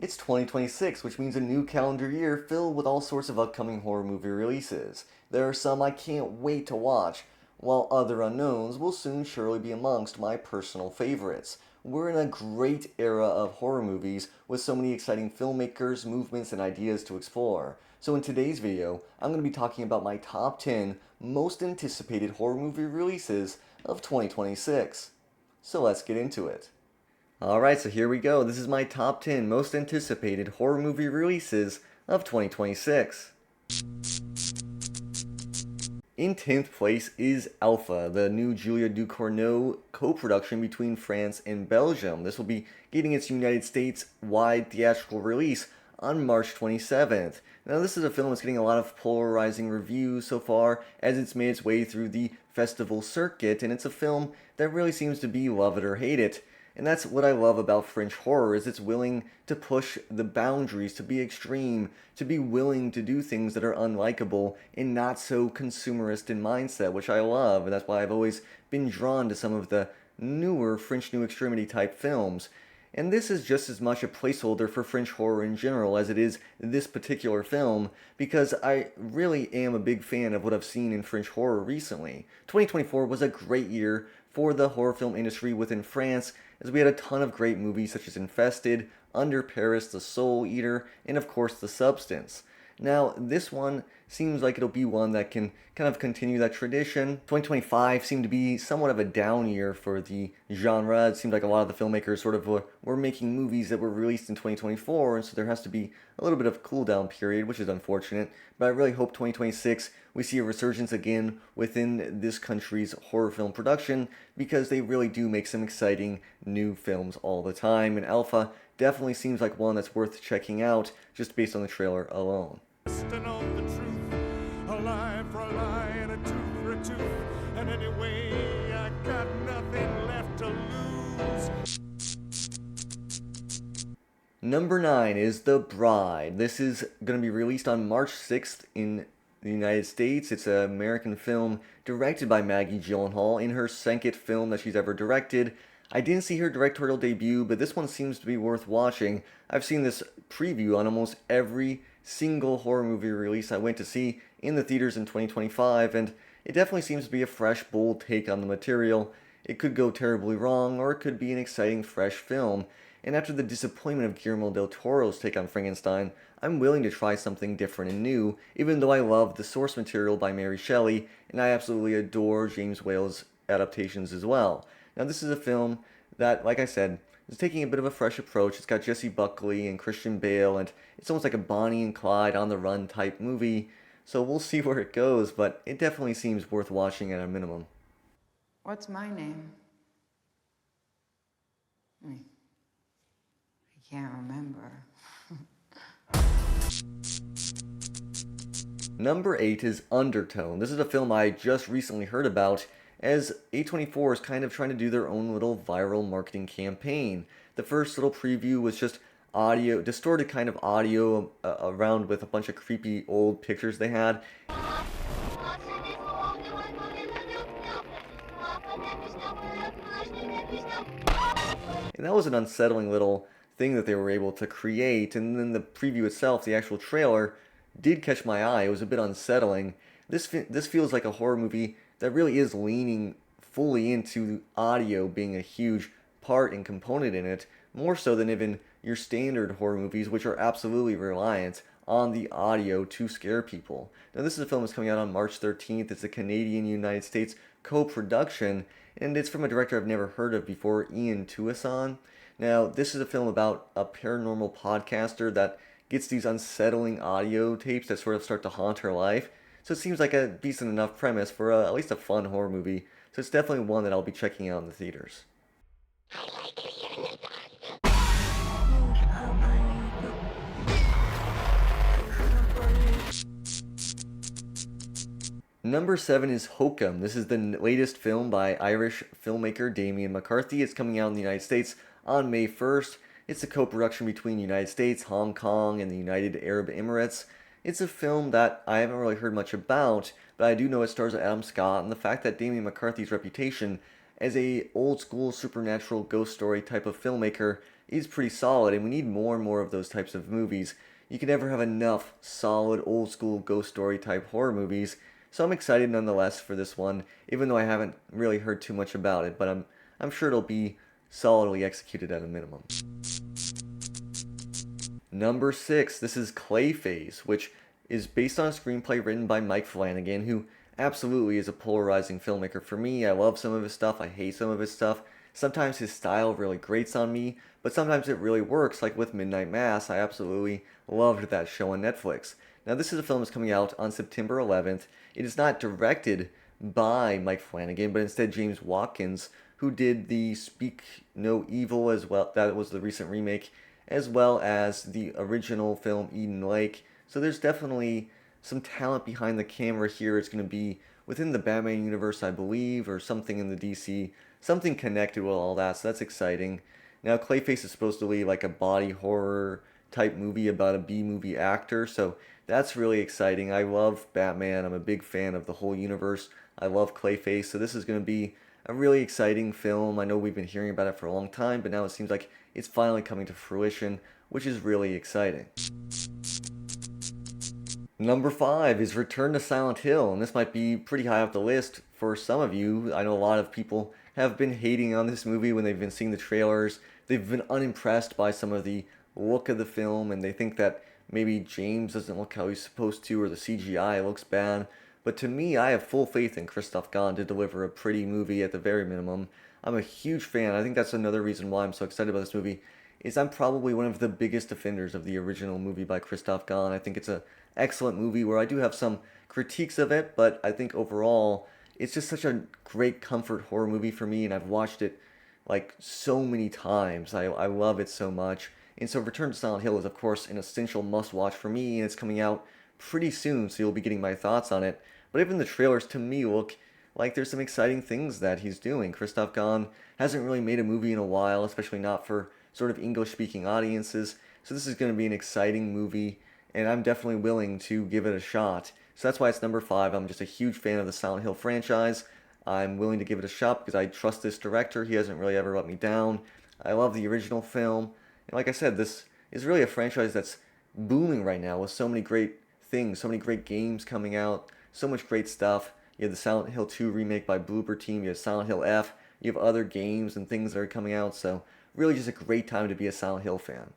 It's 2026, which means a new calendar year filled with all sorts of upcoming horror movie releases. There are some I can't wait to watch, while other unknowns will soon surely be amongst my personal favorites. We're in a great era of horror movies with so many exciting filmmakers, movements, and ideas to explore. So in today's video, I'm going to be talking about my top 10 most anticipated horror movie releases of 2026. So let's get into it. Alright, so here we go. This is my top 10 most anticipated horror movie releases of 2026. In 10th place is Alpha, the new Julia Ducournau co-production between France and Belgium. This will be getting its United States-wide theatrical release on March 27th. Now, this is a film that's getting a lot of polarizing reviews so far as it's made its way through the festival circuit, and it's a film that really seems to be love it or hate it. And that's what I love about French horror, is it's willing to push the boundaries, to be extreme, to be willing to do things that are unlikable and not so consumerist in mindset, which I love, and that's why I've always been drawn to some of the newer French New Extremity type films. And this is just as much a placeholder for French horror in general as it is this particular film, because I really am a big fan of what I've seen in French horror recently. 2024 was a great year for the horror film industry within France, as we had a ton of great movies such as Infested, Under Paris, The Soul Eater, and of course The Substance. Now, this one seems like it'll be one that can kind of continue that tradition. 2025 seemed to be somewhat of a down year for the genre. It seemed like a lot of the filmmakers sort of were making movies that were released in 2024, and so there has to be a little bit of a cool down period, which is unfortunate. But I really hope 2026 we see a resurgence again within this country's horror film production, because they really do make some exciting new films all the time, and Alpha definitely seems like one that's worth checking out just based on the trailer alone. To know the truth, a lie for a lie and a tooth for a tooth, and anyway I got nothing left to lose. Number 9 is The Bride. This is going to be released on March 6th in the United States. It's an American film directed by Maggie Gyllenhaal, in her second film that she's ever directed. I didn't see her directorial debut, but this one seems to be worth watching. I've seen this preview on almost every single horror movie release I went to see in the theaters in 2025, and it definitely seems to be a fresh, bold take on the material. It could go terribly wrong, or it could be an exciting, fresh film. And after the disappointment of Guillermo del Toro's take on Frankenstein, I'm willing to try something different and new, even though I love the source material by Mary Shelley, and I absolutely adore James Whale's adaptations as well. Now, this is a film that, like I said, is taking a bit of a fresh approach. It's got Jessie Buckley and Christian Bale, and it's almost like a Bonnie and Clyde on the run type movie. So we'll see where it goes, but it definitely seems worth watching at a minimum. What's my name? I can't remember. Number 8 is Undertone. This is a film I just recently heard about, as A24 is kind of trying to do their own little viral marketing campaign. The first little preview was just audio, distorted kind of audio around with a bunch of creepy old pictures they had. And that was an unsettling little thing that they were able to create. And then the preview itself, the actual trailer, did catch my eye. It was a bit unsettling. This feels like a horror movie that really is leaning fully into audio being a huge part and component in it, more so than even your standard horror movies, which are absolutely reliant on the audio to scare people. Now, this is a film that's coming out on March 13th. It's a Canadian-United States co-production, and it's from a director I've never heard of before, Ian Tuason. Now, this is a film about a paranormal podcaster that gets these unsettling audio tapes that sort of start to haunt her life. So it seems like a decent enough premise for at least a fun horror movie. So it's definitely one that I'll be checking out in the theaters. Number 7 is Hokum. This is the latest film by Irish filmmaker Damien McCarthy. It's coming out in the United States on May 1st. It's a co-production between the United States, Hong Kong, and the United Arab Emirates. It's a film that I haven't really heard much about, but I do know it stars Adam Scott, and the fact that Damien McCarthy's reputation as a old school supernatural ghost story type of filmmaker is pretty solid, and we need more and more of those types of movies. You can never have enough solid old school ghost story type horror movies. So I'm excited nonetheless for this one, even though I haven't really heard too much about it, but I'm sure it'll be solidly executed at a minimum. Number 6, this is Clayface, which is based on a screenplay written by Mike Flanagan, who absolutely is a polarizing filmmaker for me. I love some of his stuff, I hate some of his stuff. Sometimes his style really grates on me, but sometimes it really works, like with Midnight Mass. I absolutely loved that show on Netflix. Now, this is a film that's coming out on September 11th. It is not directed by Mike Flanagan, but instead James Watkins, who did the Speak No Evil as well. That was the recent remake, as well as the original film Eden Lake. So there's definitely some talent behind the camera here. It's going to be within the Batman universe, I believe, or something in the DC, something connected with all that, so that's exciting. Now, Clayface is supposed to be like a body horror type movie about a B-movie actor, so that's really exciting. I love Batman. I'm a big fan of the whole universe. I love Clayface, so this is going to be a really exciting film. I know we've been hearing about it for a long time, but now it seems like it's finally coming to fruition, which is really exciting. Number 5 is Return to Silent Hill, and this might be pretty high up the list for some of you. I know a lot of people have been hating on this movie when they've been seeing the trailers. They've been unimpressed by some of the look of the film, and they think that maybe James doesn't look how he's supposed to, or the CGI looks bad. But to me, I have full faith in Christoph Gans to deliver a pretty movie at the very minimum. I'm a huge fan. I think that's another reason why I'm so excited about this movie, is I'm probably one of the biggest defenders of the original movie by Christoph Gans. I think it's an excellent movie where I do have some critiques of it, but I think overall it's just such a great comfort horror movie for me, and I've watched it like so many times. I love it so much. And so Return to Silent Hill is of course an essential must watch for me, and it's coming out pretty soon, so you'll be getting my thoughts on it. But even the trailers to me look like there's some exciting things that he's doing. Christoph Gans hasn't really made a movie in a while, especially not for sort of English-speaking audiences. So this is going to be an exciting movie, and I'm definitely willing to give it a shot. So that's why it's number 5. I'm just a huge fan of the Silent Hill franchise. I'm willing to give it a shot because I trust this director. He hasn't really ever let me down. I love the original film. And like I said, this is really a franchise that's booming right now with so many great things, so many great games coming out, so much great stuff. You have the Silent Hill 2 remake by Bloober Team, you have Silent Hill F, you have other games and things that are coming out, so really just a great time to be a Silent Hill fan.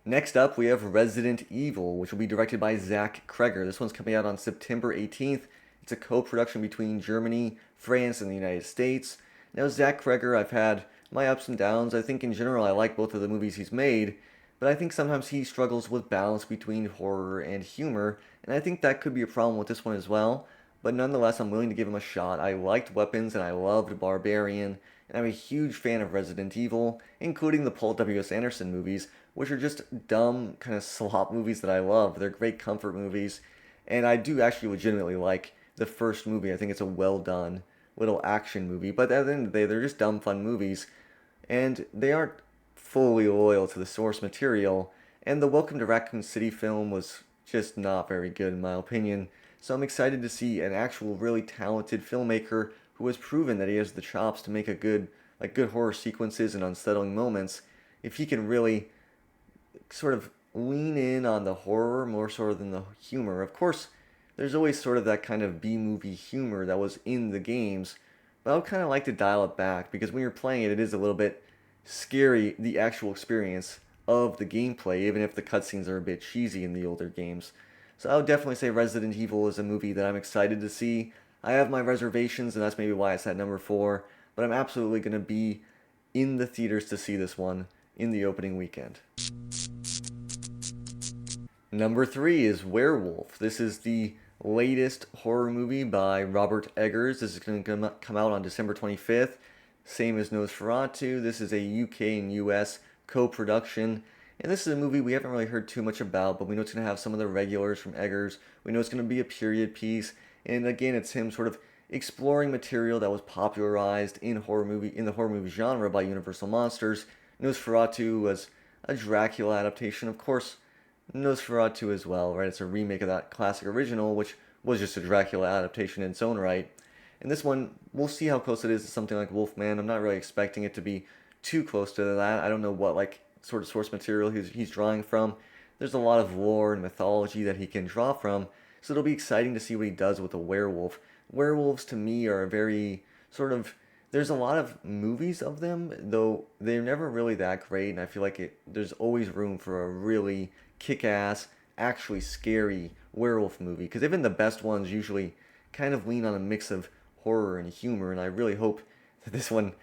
Next up, we have Resident Evil, which will be directed by Zach Kreger. This one's coming out on September 18th. It's a co-production between Germany, France, and the United States. Now, Zach Kreger, I've had my ups and downs. I think in general I like both of the movies he's made, but I think sometimes he struggles with balance between horror and humor, and I think that could be a problem with this one as well. But nonetheless, I'm willing to give him a shot. I liked Weapons and I loved Barbarian, and I'm a huge fan of Resident Evil, including the Paul W.S. Anderson movies, which are just dumb kind of slop movies that I love. They're great comfort movies, and I do actually legitimately like the first movie. I think it's a well done little action movie, but at the end of the day, they're just dumb fun movies, and they aren't fully loyal to the source material, and the Welcome to Raccoon City film was just not very good in my opinion. So I'm excited to see an actual really talented filmmaker who has proven that he has the chops to make a good horror sequences and unsettling moments. If he can really sort of lean in on the horror more so than the humor. Of course, there's always sort of that kind of B-movie humor that was in the games, but I would kind of like to dial it back because when you're playing it, it is a little bit scary, the actual experience of the gameplay, even if the cutscenes are a bit cheesy in the older games. So I would definitely say Resident Evil is a movie that I'm excited to see. I have my reservations, and that's maybe why it's at number 4, but I'm absolutely going to be in the theaters to see this one in the opening weekend. Number 3 is Werwulf. This is the latest horror movie by Robert Eggers. This is going to come out on December 25th. Same as Nosferatu. This is a UK and US co-production. And this is a movie we haven't really heard too much about, but we know it's going to have some of the regulars from Eggers. We know it's going to be a period piece. And again, it's him sort of exploring material that was popularized in the horror movie genre by Universal Monsters. Nosferatu was a Dracula adaptation. Of course, Nosferatu as well, right? It's a remake of that classic original, which was just a Dracula adaptation in its own right. And this one, we'll see how close it is to something like Wolfman. I'm not really expecting it to be too close to that. I don't know what like sort of source material he's drawing from. There's a lot of lore and mythology that he can draw from, so it'll be exciting to see what he does with a werewolf. Werewolves to me are a very sort of there's a lot of movies of them, though they're never really that great, and I feel like there's always room for a really kick-ass, actually scary werewolf movie, because even the best ones usually kind of lean on a mix of horror and humor, and I really hope that this one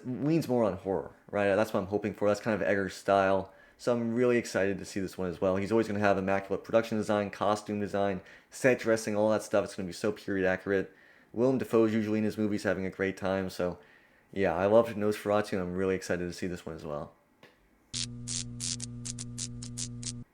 leans more on horror, right? That's what I'm hoping for. That's kind of Egger's style. So I'm really excited to see this one as well. He's always going to have immaculate production design, costume design, set dressing, all that stuff. It's going to be so period accurate. Willem Dafoe's usually in his movies having a great time. So yeah, I loved Nosferatu, and I'm really excited to see this one as well.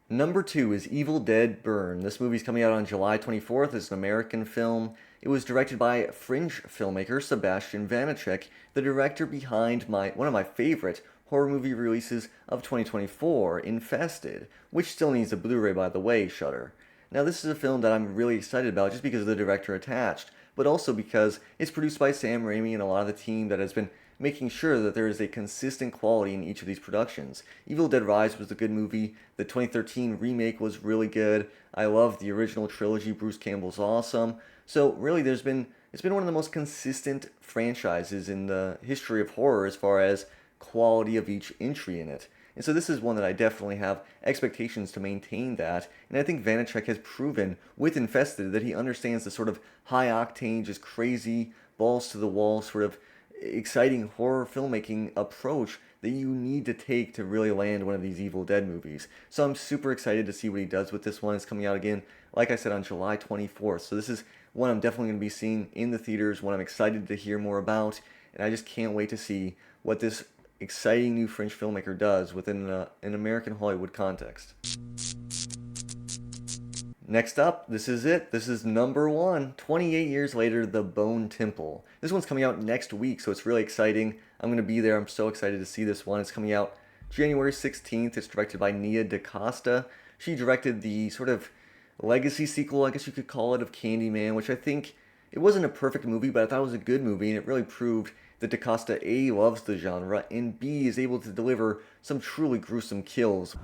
Number 2 is Evil Dead Burn. This movie's coming out on July 24th. It's an American film. It was directed by Fringe filmmaker Sebastian Vanacek, the director behind one of my favorite horror movie releases of 2024, Infested, which still needs a Blu-ray by the way, Shudder. Now this is a film that I'm really excited about just because of the director attached, but also because it's produced by Sam Raimi and a lot of the team that has been making sure that there is a consistent quality in each of these productions. Evil Dead Rise was a good movie. The 2013 remake was really good. I love the original trilogy. Bruce Campbell's awesome. So really it's been one of the most consistent franchises in the history of horror as far as quality of each entry in it. And so this is one that I definitely have expectations to maintain that. And I think Vanacek has proven with Infested that he understands the sort of high octane, just crazy, balls to the wall sort of exciting horror filmmaking approach that you need to take to really land one of these Evil Dead movies. So I'm super excited to see what he does with this one. It's coming out again, like I said, on July 24th. So this is one I'm definitely going to be seeing in the theaters, one I'm excited to hear more about, and I just can't wait to see what this exciting new French filmmaker does within an American Hollywood context. Next up, this is it. This is number 1. 28 years later, The Bone Temple. This one's coming out next week, so it's really exciting. I'm going to be there. I'm so excited to see this one. It's coming out January 16th. It's directed by Nia DaCosta. She directed the sort of legacy sequel, I guess you could call it, of Candyman, which I think it wasn't a perfect movie, but I thought it was a good movie, and it really proved that DaCosta A loves the genre, and B is able to deliver some truly gruesome kills,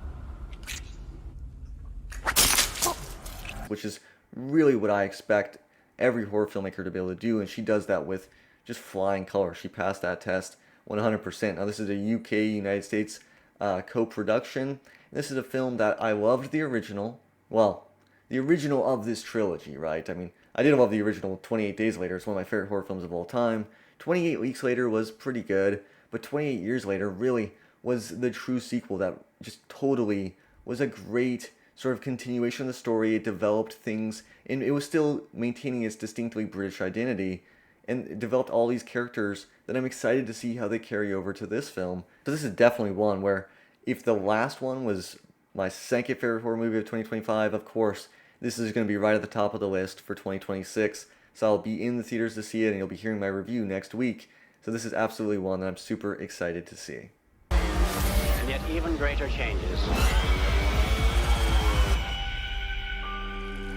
which is really what I expect every horror filmmaker to be able to do, and she does that with just flying colors. She passed that test 100%. Now this is a UK, United States co-production. This is a film that I loved the original. Well, the original of this trilogy, right? I mean, I didn't love the original 28 Days Later. It's one of my favorite horror films of all time. 28 Weeks Later was pretty good, but 28 Years Later really was the true sequel that just totally was a great sort of continuation of the story. It developed things, and it was still maintaining its distinctly British identity, and it developed all these characters that I'm excited to see how they carry over to this film. So this is definitely one where, if the last one was my second favorite horror movie of 2025, of course, this is going to be right at the top of the list for 2026. So I'll be in the theaters to see it, and you'll be hearing my review next week. So this is absolutely one that I'm super excited to see. And yet even greater changes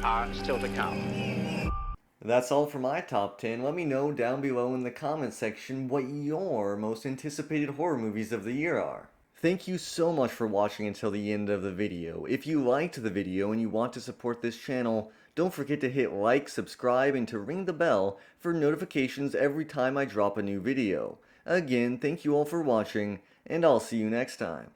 are still to come. That's all for my top 10. Let me know down below in the comment section what your most anticipated horror movies of the year are. Thank you so much for watching until the end of the video. If you liked the video and you want to support this channel, don't forget to hit like, subscribe, and to ring the bell for notifications every time I drop a new video. Again, thank you all for watching, and I'll see you next time.